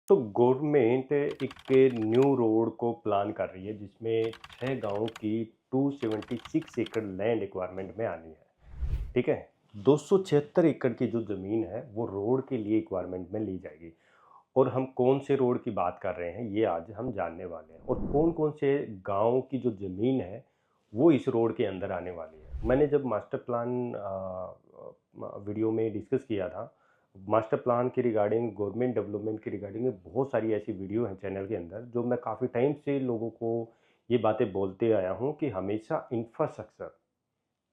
तो गवर्नमेंट एक new road को प्लान कर रही है जिसमें 6 गांव की 276 एकड़ लैंड रिक्वायरमेंट में आनी है। ठीक है। 276 एकड़ की जो ज़मीन है वो रोड के लिए रिक्वायरमेंट में ली जाएगी। और हम कौन से रोड की बात कर रहे हैं ये आज हम जानने वाले हैं, और कौन कौन से गांव की जो ज़मीन है वो इस रोड के अंदर आने वाली है। मैंने जब मास्टर प्लान वीडियो में डिस्कस किया था, मास्टर प्लान के रिगार्डिंग, गवर्नमेंट डेवलपमेंट के रिगार्डिंग में बहुत सारी ऐसी वीडियो हैं चैनल के अंदर, जो मैं काफ़ी टाइम से लोगों को ये बातें बोलते आया हूँ कि हमेशा इंफ्रास्ट्रक्चर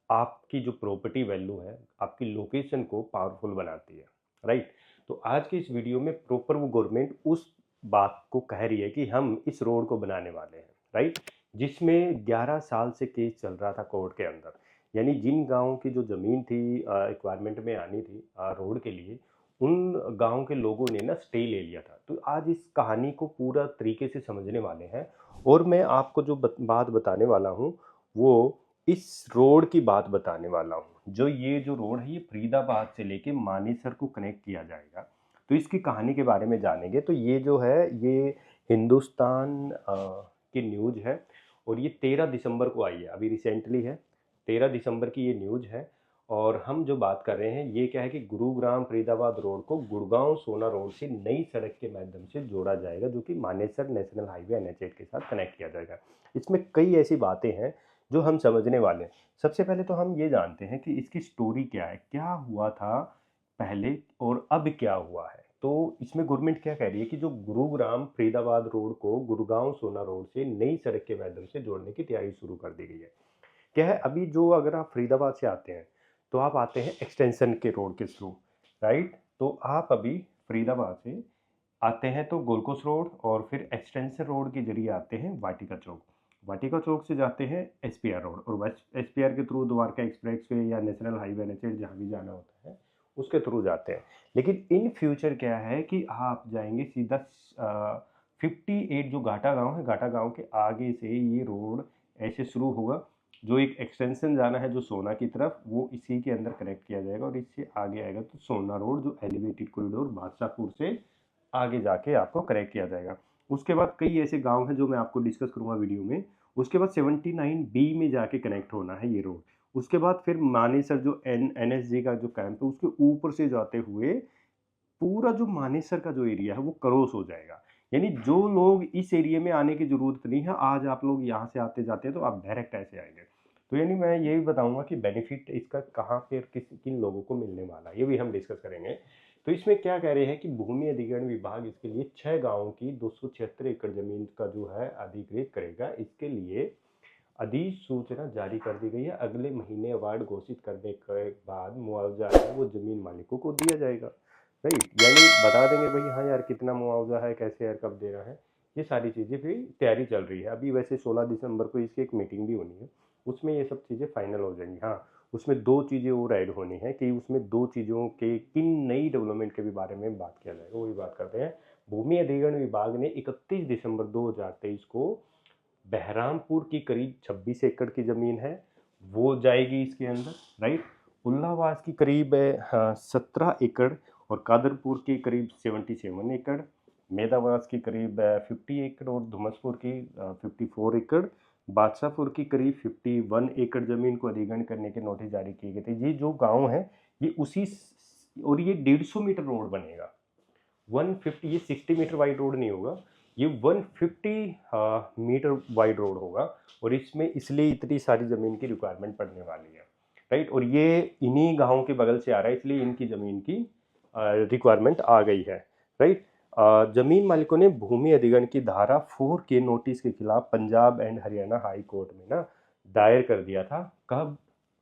आपकी जो प्रॉपर्टी वैल्यू है, आपकी लोकेशन को पावरफुल बनाती है। राइट। तो आज के इस वीडियो में प्रॉपर वो गवर्नमेंट उस बात को कह रही है कि हम इस रोड को बनाने वाले हैं। राइट। जिसमें 11 साल से केस चल रहा था कोर्ट के अंदर, यानी जिन गांवों की जो ज़मीन थी रिक्वायरमेंट में आनी थी रोड के लिए, उन गांव के लोगों ने ना स्टे ले लिया था। तो आज इस कहानी को पूरा तरीके से समझने वाले हैं, और मैं आपको जो बात बताने वाला हूँ वो इस रोड की बात बताने वाला हूँ। जो ये जो रोड है ये फरीदाबाद से लेके मानेसर को कनेक्ट किया जाएगा। तो इसकी कहानी के बारे में जानेंगे। तो ये जो है ये हिंदुस्तान की न्यूज़ है, और ये 13 दिसंबर को आई है, अभी रिसेंटली है। 13 दिसंबर की ये न्यूज़ है। और हम जो बात कर रहे हैं ये क्या है कि गुरुग्राम फरीदाबाद रोड को गुड़गांव सोना रोड से नई सड़क के माध्यम से जोड़ा जाएगा, जो कि मानेसर नेशनल हाईवे NH8 के साथ कनेक्ट किया जाएगा। इसमें कई ऐसी बातें हैं जो हम समझने वाले हैं। सबसे पहले तो हम ये जानते हैं कि इसकी स्टोरी क्या है, क्या हुआ था पहले और अब क्या हुआ है। तो इसमें गवर्नमेंट क्या कह रही है कि जो गुरुग्राम फरीदाबाद रोड को गुड़गांव सोना रोड से नई सड़क के माध्यम से जोड़ने की तैयारी शुरू कर दी गई है। क्या है, अभी जो अगर आप फरीदाबाद से आते हैं तो आप आते हैं एक्सटेंशन के रोड के थ्रू। राइट। तो आप अभी फरीदाबाद से आते हैं तो गोलकोस रोड, और फिर एक्सटेंशन रोड के जरिए आते हैं वाटिका चौक। वाटिका चौक से जाते हैं SPR रोड, और वेस्ट SPR के थ्रू द्वारका एक्सप्रेस वे या नेशनल हाईवे NH8 जहाँ भी जाना होता है उसके थ्रू जाते हैं। लेकिन इन फ्यूचर क्या है कि आप जाएंगे सीधा 58 जो घाटा गांव है, घाटा गांव के आगे से ये रोड ऐसे शुरू होगा। जो एक एक्सटेंशन जाना है जो सोना की तरफ, वो इसी के अंदर कनेक्ट किया जाएगा, और इससे आगे आएगा तो सोना रोड जो एलिवेटेड कॉरिडोर बादशाहपुर से आगे जाके आपको करेक्ट किया जाएगा। उसके बाद कई ऐसे गांव हैं जो मैं आपको डिस्कस करूंगा वीडियो में। उसके बाद 79B में जाके कनेक्ट होना है ये रोड। उसके बाद फिर मानेसर जो NSG का जो कैंप है उसके ऊपर से जाते हुए पूरा जो मानेसर का जो एरिया है वो क्रॉस हो जाएगा। यानी जो लोग इस एरिया में आने की ज़रूरत नहीं है, आज आप लोग यहाँ से आते जाते हैं तो आप डायरेक्ट ऐसे आएंगे। तो यानी मैं यही बताऊंगा कि बेनिफिट इसका कहाँ पे और किन लोगों को मिलने वाला है, ये भी हम डिस्कस करेंगे। तो इसमें क्या कह रहे हैं कि भूमि अधिग्रहण विभाग इसके लिए 6 गांवों की 276 एकड़ जमीन का जो है अधिकृत करेगा। इसके लिए अधिसूचना जारी कर दी गई है। अगले महीने अवार्ड घोषित करने के बाद मुआवजा है वो जमीन मालिकों को दिया जाएगा। राइट। यानी बता देंगे भाई हाँ यार कितना मुआवजा है, कैसे यार, कब देना है। ये सारी चीज़ें भी तैयारी चल रही है। अभी वैसे 16 दिसंबर को इसकी एक मीटिंग भी होनी है, उसमें ये सब चीज़ें फाइनल हो जाएंगी। हाँ, उसमें दो चीज़ें और ऐड होनी है कि उसमें दो चीज़ों के किन नई डेवलपमेंट के भी बारे में बात किया जाएगा, वही बात करते हैं। भूमि अधिग्रहण विभाग ने 31 दिसंबर 2023 को बहरामपुर की करीब 26 एकड़ की ज़मीन है वो जाएगी इसके अंदर। राइट। उल्लावास की करीब 17 एकड़, और कादरपुर की करीब 77 एकड़, मेदावास की करीब 50 एकड़, और धुमसपुर की 54 एकड़, बादशाहपुर की करीब 51 एकड़ ज़मीन को अधिग्रहण करने के नोटिस जारी किए गए थे। ये जो गांव है ये उसी, और ये 150 मीटर रोड बनेगा। 150, ये 60 मीटर वाइड रोड नहीं होगा, ये 150 मीटर वाइड रोड होगा। और इसमें इसलिए इतनी सारी ज़मीन की रिक्वायरमेंट पड़ने वाली है। राइट। और ये इन्हीं गांवों के बगल से आ रहा है, इसलिए इनकी ज़मीन की रिक्वायरमेंट आ गई है। राइट। जमीन मालिकों ने भूमि अधिग्रहण की धारा 4 के नोटिस के खिलाफ Punjab and Haryana high court में ना दायर कर दिया था। कब?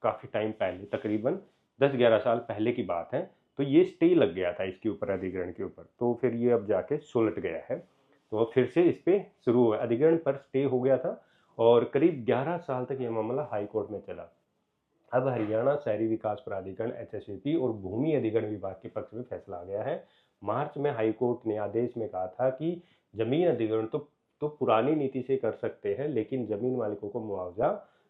काफ़ी टाइम पहले, तकरीबन 10-11 साल पहले की बात है। तो ये स्टे लग गया था इसके ऊपर, अधिग्रहण के ऊपर। तो फिर ये अब जाके सुलट गया है, तो फिर से इस पे शुरू हुआ। अधिग्रहण पर स्टे हो गया था और करीब 11 साल तक ये मामला हाई कोर्ट में चला। अब हरियाणा शहरी विकास प्राधिकरण HSAP और भूमि अधिग्रहण विभाग के पक्ष में फैसला आ गया है। मार्च में हाईकोर्ट ने आदेश में कहा था कि जमीन अधिग्रहण तो पुरानी नीति से कर सकते हैं, लेकिन जमीन मालिकों को मुआवजा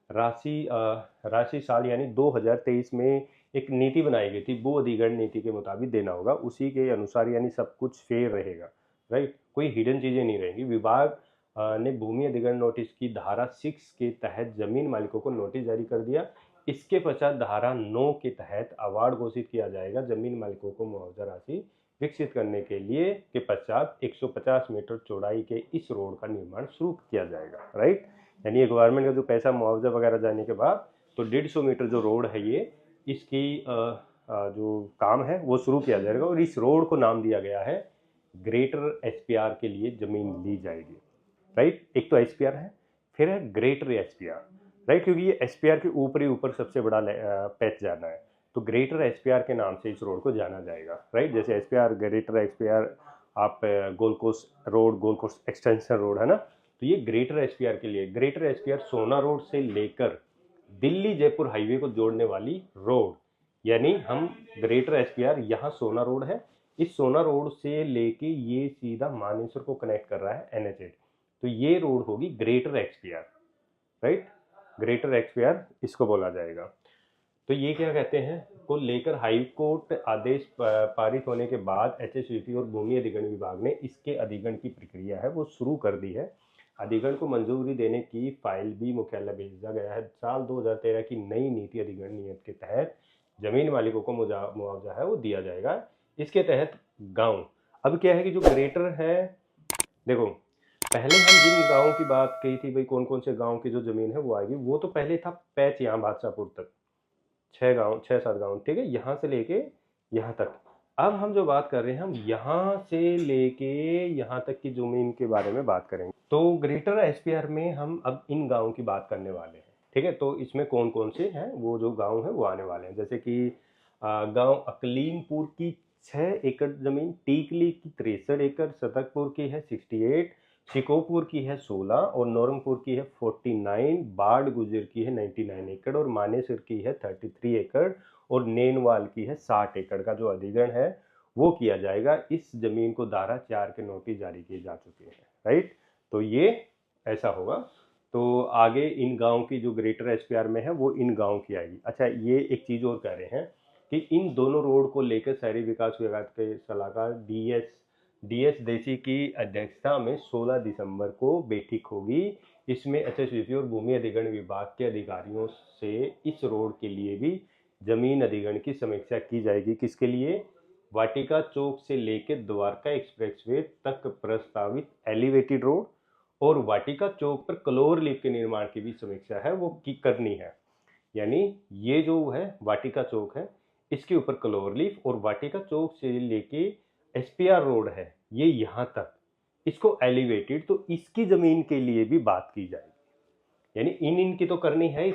राशि साल यानी 2023 में एक नीति बनाई गई थी, वो अधिग्रहण नीति के मुताबिक देना होगा, उसी के अनुसार, यानी सब कुछ फेयर रहेगा। राइट, कोई हिडन चीज़ें नहीं रहेंगी। विभाग ने भूमि अधिग्रहण नोटिस की धारा 6 के तहत जमीन मालिकों को नोटिस जारी कर दिया। इसके पश्चात धारा 9 के तहत अवार्ड घोषित किया जाएगा जमीन मालिकों को मुआवजा राशि विकसित करने के लिए। के पश्चात 150 मीटर चौड़ाई के इस रोड का निर्माण शुरू किया जाएगा। राइट, यानी गवर्नमेंट का जो पैसा मुआवजा वगैरह जाने के बाद तो 150 मीटर जो रोड है ये, इसकी जो काम है वो शुरू किया जाएगा। और इस रोड को नाम दिया गया है ग्रेटर एसपीआर के लिए जमीन ली जाएगी। राइट, एक तो एसपीआर है, फिर है ग्रेटर एसपीआर। राइट, क्योंकि ये एसपीआर के ऊपर ही ऊपर सबसे बड़ा पैच जाना है, तो ग्रेटर एसपीआर के नाम से इस रोड को जाना जाएगा। राइट, जैसे एसपीआर, ग्रेटर एसपीआर, आप gold coast road, gold coast extension road है ना, तो ये ग्रेटर एसपीआर के लिए। ग्रेटर एसपीआर सोना रोड से लेकर दिल्ली जयपुर हाईवे को जोड़ने वाली रोड, यानी हम ग्रेटर एसपीआर, यहाँ सोना रोड है, इस सोना रोड से लेके ये सीधा मानेसर को कनेक्ट कर रहा है NH8, तो ये रोड होगी greater SPR. Right, greater SPR इसको बोला जाएगा। तो ये क्या कहते हैं को लेकर हाई कोर्ट आदेश पारित होने के बाद HSVP और भूमि अधिग्रहण विभाग ने इसके अधिग्रहण की प्रक्रिया है वो शुरू कर दी है। अधिग्रहण को मंजूरी देने की फाइल भी मुख्यालय भेजा गया है। साल 2013 की नई नीति अधिग्रहण नियम के तहत जमीन मालिकों को मुआवजा है वो दिया जाएगा। इसके तहत गांव, अब क्या है कि जो ग्रेटर है, देखो पहले हम जिन गांवों की बात कही थी भाई कौन कौन से गांव की जो जमीन है वो आएगी, वो तो पहले था पैच यहाँ बादशाहपुर तक, 6-7 गांव, ठीक है, यहाँ से लेके यहाँ तक। अब हम जो बात कर रहे हैं, हम यहाँ से लेके यहाँ तक की जमीन के बारे में बात करेंगे। तो ग्रेटर एसपीआर में हम अब इन गांवों की बात करने वाले हैं। ठीक है, तो इसमें कौन कौन से हैं वो जो गांव है वो आने वाले हैं, जैसे कि गांव अकलीमपुर की 6 एकड़ जमीन, टीकली की 63 एकड़, सतकपुर की है 68, शिकोपुर की है 16 और नौरंगपुर की है 49, बाढ़ गुजर की है 99 एकड़ और मानेसर की है 33 एकड़ और नेनवाल की है 60 एकड़ का जो अधिग्रहण है वो किया जाएगा। इस जमीन को धारा 4 के नोटिस जारी किए जा चुके हैं। राइट, तो ये ऐसा होगा। तो आगे इन गांव की जो ग्रेटर एसपीआर में है वो इन गांव की आएगी। अच्छा, ये एक चीज़ और कह रहे हैं कि इन दोनों रोड को लेकर शहरी विकास विभाग के सलाहकार डीएस देसी की अध्यक्षता में 16 दिसंबर को बैठक होगी। इसमें HSVP और भूमि अधिग्रहण विभाग के अधिकारियों से इस रोड के लिए भी जमीन अधिग्रहण की समीक्षा की जाएगी। किसके लिए? वाटिका चौक से लेकर द्वारका एक्सप्रेसवे तक प्रस्तावित एलिवेटेड रोड और वाटिका चौक पर क्लोर लीफ के निर्माण की भी समीक्षा है वो करनी है। यानी ये जो है वाटिका चौक है इसके ऊपर क्लोर लीफ, और वाटिका चौक से लेके एसपीआर रोड है ये यहाँ तक, इसको एलिवेटेड, तो इसकी जमीन के लिए भी बात की जाएगी। यानी इनकी तो करनी है ही,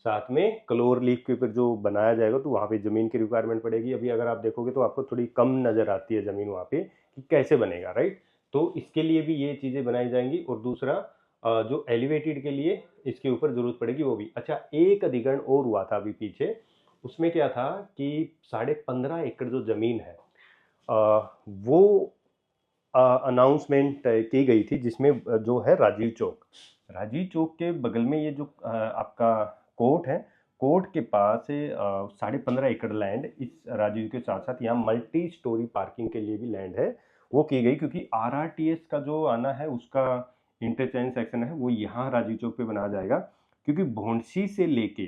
साथ में क्लोर लीफ के ऊपर जो बनाया जाएगा तो वहाँ पे ज़मीन की रिक्वायरमेंट पड़ेगी। अभी अगर आप देखोगे तो आपको थोड़ी कम नज़र आती है ज़मीन वहाँ पे कि कैसे बनेगा। राइट, तो इसके लिए भी ये चीज़ें बनाई जाएंगी। और दूसरा जो एलिवेटेड के लिए इसके ऊपर ज़रूरत पड़ेगी वो भी। अच्छा, एक अधिग्रहण और हुआ था अभी पीछे, उसमें क्या था कि 15.5 एकड़ जो ज़मीन है वो अनाउंसमेंट की गई थी, जिसमें जो है राजीव चौक के बगल में ये जो आपका कोर्ट है, कोर्ट के पास 15.5 एकड़ लैंड इस राजीव के साथ साथ यहाँ मल्टी स्टोरी पार्किंग के लिए भी लैंड है वो की गई, क्योंकि RRTS का जो आना है उसका इंटरचेंज सेक्शन है वो यहाँ राजीव चौक पे बनाया जाएगा। क्योंकि भोंडसी से लेके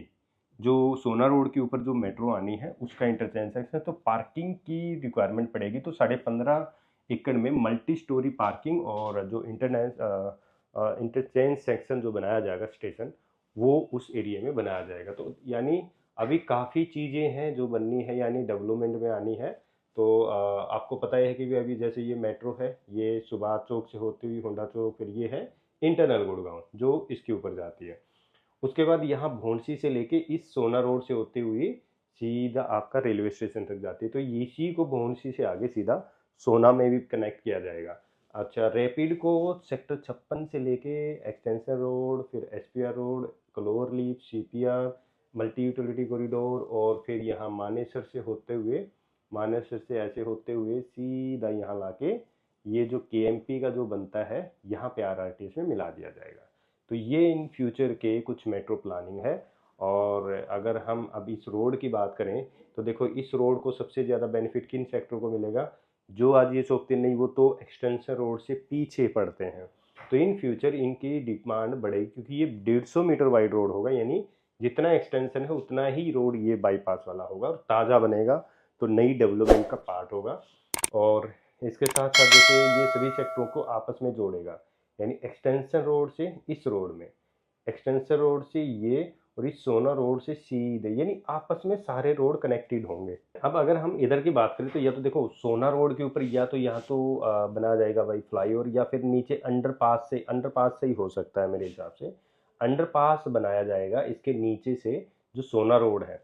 जो सोना रोड के ऊपर जो मेट्रो आनी है उसका इंटरचेंज सेक्शन है, तो पार्किंग की रिक्वायरमेंट पड़ेगी। तो 15.5 एकड़ में मल्टी स्टोरी पार्किंग और जो इंटरचेंज सेक्शन जो बनाया जाएगा स्टेशन, वो उस एरिया में बनाया जाएगा। तो यानी अभी काफ़ी चीज़ें हैं जो बननी है, यानी डेवलपमेंट में आनी है। तो आपको पता है कि भी अभी जैसे ये मेट्रो है ये सुभाष चौक से होती हुई होंडा चौक, फिर ये है इंटरनल गुड़गांव जो इसके ऊपर जाती है। उसके बाद यहाँ भोंडसी से लेके इस सोना रोड से होते हुए सीधा आपका रेलवे स्टेशन तक जाती है। तो इसी को भोंडसी से आगे सीधा सोना में भी कनेक्ट किया जाएगा। अच्छा, रैपिड को सेक्टर 56 से लेके एक्सटेंशन रोड, फिर SPR road, clover leaf, CPR, multi utility corridor, और फिर यहाँ मानेसर से ऐसे होते हुए सीधा यहाँ लाके ये जो KMP का जो बनता है यहाँ पे RRTS में मिला दिया जाएगा। तो ये इन फ्यूचर के कुछ मेट्रो प्लानिंग है। और अगर हम अब इस रोड की बात करें तो देखो, इस रोड को सबसे ज़्यादा बेनिफिट किन सेक्टरों को मिलेगा? जो आज ये सोचते नहीं वो तो एक्सटेंशन रोड से पीछे पड़ते हैं। तो इन फ्यूचर इनकी डिमांड बढ़ेगी क्योंकि ये 150 मीटर वाइड रोड होगा, यानी जितना एक्सटेंशन है उतना ही रोड ये बाईपास वाला होगा और ताज़ा बनेगा, तो नई डेवलपमेंट का पार्ट होगा। और इसके साथ साथ जैसे ये सभी सेक्टरों को आपस में जोड़ेगा, यानी एक्सटेंशन रोड से इस रोड में, एक्सटेंशन रोड से ये, और इस सोना रोड से सीधे, यानी आपस में सारे रोड कनेक्टेड होंगे। अब अगर हम इधर की बात करें तो या तो देखो सोना रोड के ऊपर या तो यहाँ तो बना जाएगा भाई फ्लाईओवर, या फिर नीचे अंडरपास से ही हो सकता है मेरे हिसाब से। अंडरपास बनाया जाएगा इसके नीचे से, जो सोना रोड है,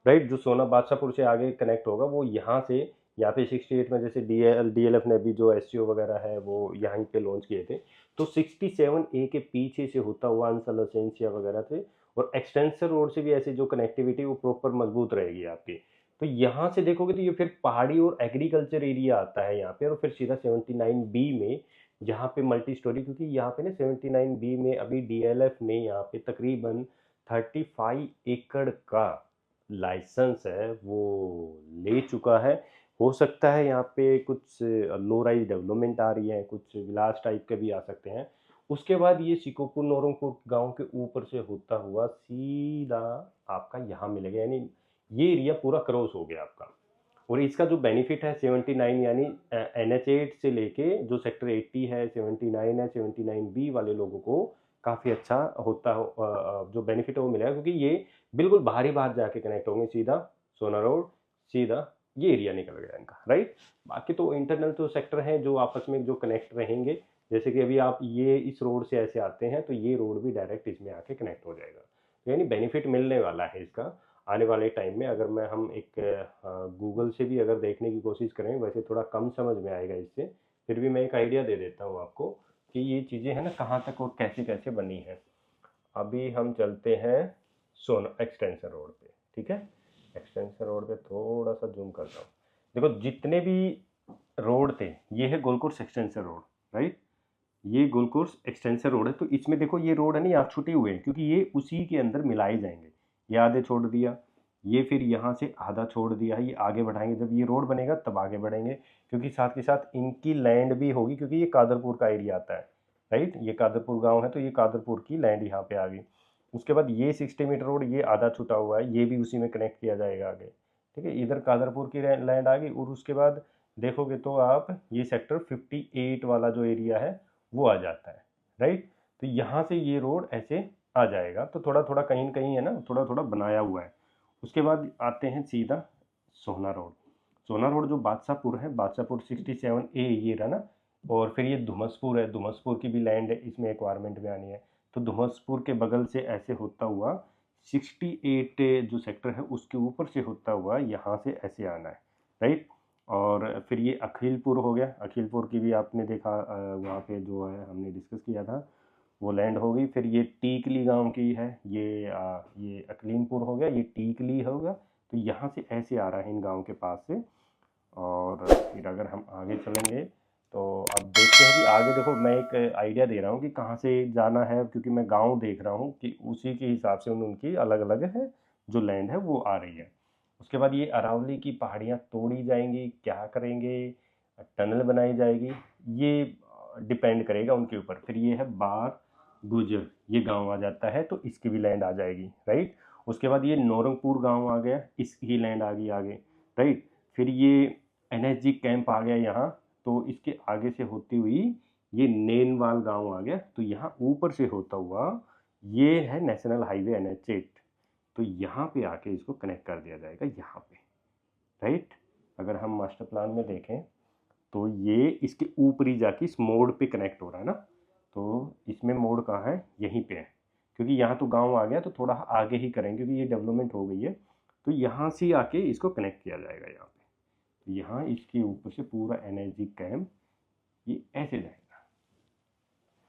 राइट, जो सोना बादशाहपुर से आगे कनेक्ट होगा वो यहाँ से, यहाँ पे 68 में जैसे डीएलएफ ने अभी जो एससीओ वगैरह है वो यहाँ पे लॉन्च किए थे, तो 67A के पीछे से होता हुआ अंसल एसेंसिया वगैरह से, और एक्सटेंशन रोड से भी ऐसे जो कनेक्टिविटी वो प्रॉपर मजबूत रहेगी आपकी। तो यहाँ से देखोगे तो ये फिर पहाड़ी और एग्रीकल्चर एरिया आता है यहाँ पे, और फिर सीधा 79B में, जहाँ पे मल्टी स्टोरी, क्योंकि यहाँ पे ना 79B में अभी डीएलएफ ने यहाँ पे तकरीबन 35 एकड़ का लाइसेंस है वो ले चुका है। हो सकता है यहाँ पे कुछ लो राइज डेवलपमेंट आ रही है, कुछ विलास टाइप के भी आ सकते हैं। उसके बाद ये सिकोपुर नौरंगपुर गांव के ऊपर से होता हुआ सीधा आपका यहाँ मिलेगा, यानी ये एरिया पूरा क्रॉस हो गया आपका। और इसका जो बेनिफिट है 79, यानी NH8 से लेके जो सेक्टर 80 है, 79 है, 79B वाले लोगों को काफ़ी अच्छा होता हो, जो बेनिफिट है वो मिलेगा, क्योंकि ये बिल्कुल बाहरी बाहर जाके कनेक्ट होंगे सीधा सोना रोड, सीधा ये एरिया निकल गया इनका, राइट। बाकी तो इंटरनल तो सेक्टर हैं जो आपस में जो कनेक्ट रहेंगे, जैसे कि अभी आप ये इस रोड से ऐसे आते हैं तो ये रोड भी डायरेक्ट इसमें आके कनेक्ट हो जाएगा, यानी बेनिफिट मिलने वाला है इसका आने वाले टाइम में। अगर मैं हम एक गूगल से भी अगर देखने की कोशिश करें, वैसे थोड़ा कम समझ में आएगा इससे, फिर भी मैं एक आइडिया दे देता हूँ आपको कि ये चीज़ें हैं ना कहाँ तक और कैसे कैसे बनी है। अभी हम चलते हैं सोना एक्सटेंशन रोड पे, ठीक है। एक्सटेंशन रोड पे थोड़ा सा जूम करता हूँ। देखो जितने भी रोड थे, ये है gold course extension road, right, ये गोल्ड कोर्स एक्सटेंशन रोड है। तो इसमें देखो ये रोड है ना यहाँ छुटे हुए हैं, क्योंकि ये उसी के अंदर मिलाए जाएंगे। ये आधे छोड़ दिया, ये फिर यहाँ से आधा छोड़ दिया है, ये आगे बढ़ाएंगे, जब ये रोड बनेगा तब आगे बढ़ेंगे, क्योंकि साथ के साथ इनकी लैंड भी होगी, क्योंकि ये कादरपुर का एरिया आता है, राइट, ये कादरपुर गांव है तो ये कादरपुर की लैंड यहाँ पे आ गई। उसके बाद ये 60 मीटर रोड ये आधा छुटा हुआ है, ये भी उसी में कनेक्ट किया जाएगा आगे, ठीक है। इधर कादरपुर की लैंड आ गई, और उसके बाद देखोगे तो आप ये सेक्टर 58 वाला जो एरिया है वो आ जाता है, राइट। तो यहाँ से ये रोड ऐसे आ जाएगा, तो थोड़ा थोड़ा कहीं न कहीं है ना, थोड़ा थोड़ा बनाया हुआ है। उसके बाद आते हैं सीधा सोहना रोड। सोहना रोड जो बादशाहपुर है, बादशाहपुर 67A ये रहा ना, और फिर ये धुमसपुर है, धुमसपुर की भी लैंड है इसमें एक्वायरमेंट में आनी है। तो धुमसपुर के बगल से ऐसे होता हुआ 68 जो सेक्टर है उसके ऊपर से होता हुआ यहाँ से ऐसे आना है, राइट। और फिर ये अखिलपुर हो गया, अखिलपुर की भी आपने देखा वहाँ पे जो है हमने डिस्कस किया था वो लैंड हो गई। फिर ये टीकली गांव की है, ये अकलीमपुर हो गया, ये टीकली होगा। तो यहाँ से ऐसे आ रहा है इन गांव के पास से। और फिर अगर हम आगे चलेंगे तो अब देखते हैं कि आगे, देखो मैं एक आइडिया दे रहा हूँ कि कहाँ से जाना है, क्योंकि मैं गांव देख रहा हूँ कि उसी के हिसाब से उनकी अलग अलग है जो लैंड है वो आ रही है। उसके बाद ये अरावली की पहाड़ियाँ तोड़ी जाएंगी, क्या करेंगे, टनल बनाई जाएगी, ये डिपेंड करेगा उनके ऊपर। फिर ये है बार गुजर, ये गांव आ जाता है तो इसकी भी लैंड आ जाएगी, राइट। उसके बाद ये नौरंगपुर गांव आ गया, इसकी लैंड आ गई आगे, राइट। फिर ये NSG कैंप आ गया यहाँ, तो इसके आगे से होती हुई ये नेनवाल गांव आ गया, तो यहाँ ऊपर से होता हुआ ये है नेशनल हाईवे NH8, तो यहाँ पे आके इसको कनेक्ट कर दिया जाएगा यहाँ पे, राइट। अगर हम मास्टर प्लान में देखें तो ये इसके ऊपरी जाके इस मोड़ पे कनेक्ट हो रहा है ना, तो इसमें मोड़ कहाँ है, यहीं पे है, क्योंकि यहाँ तो गांव आ गया तो थोड़ा आगे ही करेंगे क्योंकि ये डेवलपमेंट हो गई है। तो यहाँ से आके इसको कनेक्ट किया जाएगा यहाँ पे, तो यहाँ इसके ऊपर से पूरा NSG कैंप ये ऐसे जाएगा,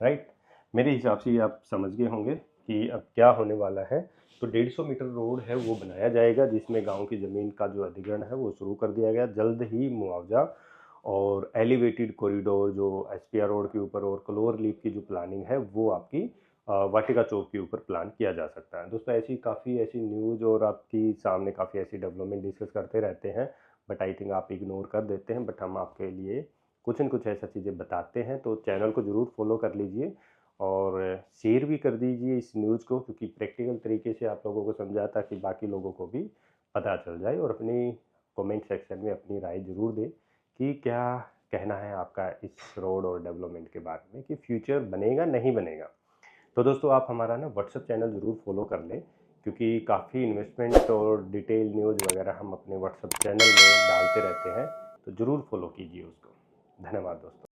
राइट। मेरे हिसाब से ये आप समझ गए होंगे कि अब क्या होने वाला है। तो 150 मीटर रोड है वो बनाया जाएगा, जिसमें गांव की ज़मीन का जो अधिग्रहण है वो शुरू कर दिया गया, जल्द ही मुआवजा और एलिवेटेड कॉरिडोर जो SPR रोड के ऊपर और क्लोवर लीफ की जो प्लानिंग है वो आपकी वाटिका चौक के ऊपर प्लान किया जा सकता है। दोस्तों ऐसी काफ़ी ऐसी न्यूज़ और आपकी सामने काफ़ी ऐसी डेवलपमेंट डिस्कस करते रहते हैं, बट आई थिंक आप इग्नोर कर देते हैं, बट हम आपके लिए कुछ न कुछ ऐसा चीज़ें बताते हैं। तो चैनल को ज़रूर फॉलो कर लीजिए और शेयर भी कर दीजिए इस न्यूज़ को, क्योंकि प्रैक्टिकल तरीके से आप लोगों को समझा ताकि बाकी लोगों को भी पता चल जाए। और अपनी कमेंट सेक्शन में अपनी राय ज़रूर दें कि क्या कहना है आपका इस रोड और डेवलपमेंट के बारे में, कि फ्यूचर बनेगा नहीं बनेगा। तो दोस्तों आप हमारा ना व्हाट्सएप चैनल ज़रूर फॉलो कर लें, क्योंकि काफ़ी इन्वेस्टमेंट और डिटेल न्यूज़ वगैरह हम अपने व्हाट्सएप चैनल में डालते रहते हैं, तो ज़रूर फॉलो कीजिए उसको। धन्यवाद दोस्तों।